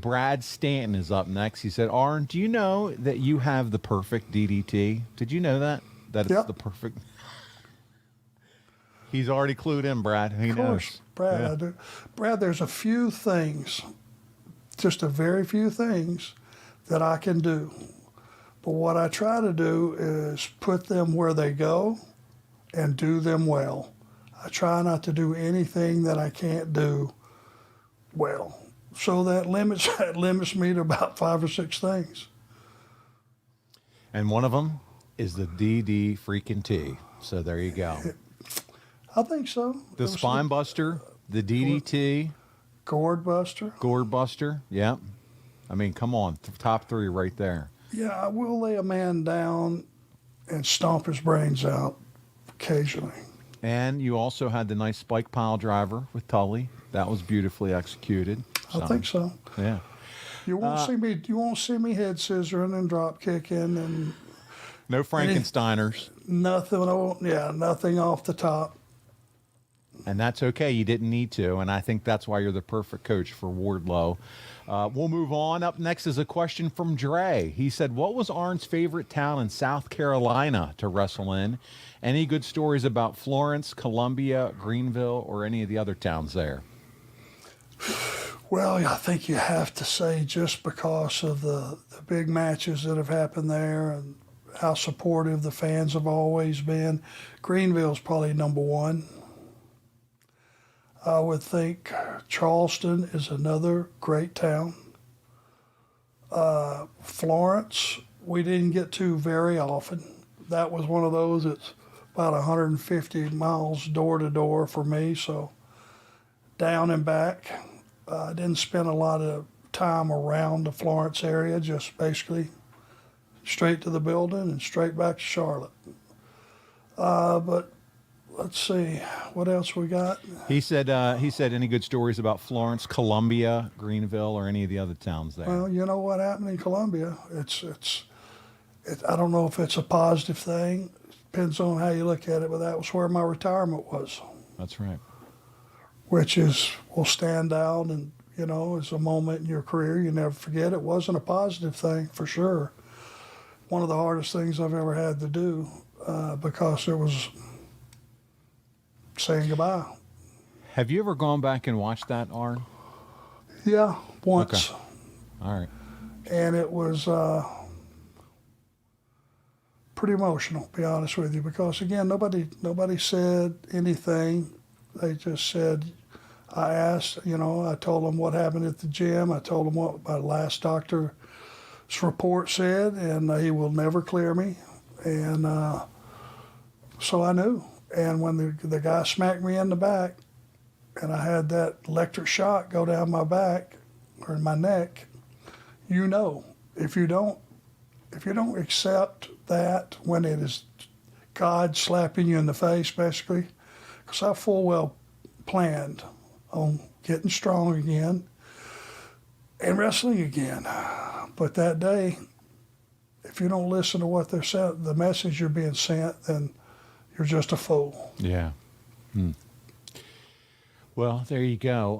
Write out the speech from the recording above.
Brad Stanton is up next. He said, Arn, do you know that you have the perfect DDT? Did you know that? That it's the perfect... He's already clued in, Brad. He knows. Brad, I do. Brad, there's a few things, just a very few things that I can do. But what I try to do is put them where they go and do them well. I try not to do anything that I can't do well. So that limits me to about 5 or 6 things. And one of them is the DD freaking T. So there you go. I think so. The Spinebuster, the DDT. Gourd Buster. Gourd Buster, yeah. I mean, come on, top 3 right there. Yeah, I will lay a man down and stomp his brains out occasionally. And you also had the nice spike pile driver with Tully. That was beautifully executed. I think so. Yeah. You won't see me. You won't see me head scissoring and drop kicking and no Frankensteiners. Nothing. Nothing off the top. And that's okay. You didn't need to. And I think that's why you're the perfect coach for Wardlow. We'll move on. Up next is a question from Dre. He said, what was Arn's favorite town in South Carolina to wrestle in? Any good stories about Florence, Columbia, Greenville, or any of the other towns there? Well, I think you have to say just because of the big matches that have happened there and how supportive the fans have always been, Greenville's probably number 1. I would think Charleston is another great town. Florence, we didn't get to very often. That was one of those that's about 150 miles door to door for me, so down and back. I didn't spend a lot of time around the Florence area, just basically straight to the building and straight back to Charlotte. But let's see, what else we got? He said any good stories about Florence, Columbia, Greenville, or any of the other towns there? Well, you know what happened in Columbia. I don't know if it's a positive thing. Depends on how you look at it, but that was where my retirement was. That's right. Which will stand out and, is a moment in your career you never forget. It wasn't a positive thing, for sure. One of the hardest things I've ever had to do because it was saying goodbye. Have you ever gone back and watched that, Arn? Yeah, once. Okay. All right. And it was pretty emotional, to be honest with you, because again, nobody said anything. They just said, I asked, I told them what happened at the gym. I told them what my last doctor's report said, and he will never clear me. And so I knew. And when the guy smacked me in the back, and I had that electric shock go down my back or in my neck, if you don't accept that when it is God slapping you in the face, basically, because I full well planned on getting strong again and wrestling again. But that day, if you don't listen to what they're saying, the message you're being sent, then you're just a fool. Yeah. Well, there you go.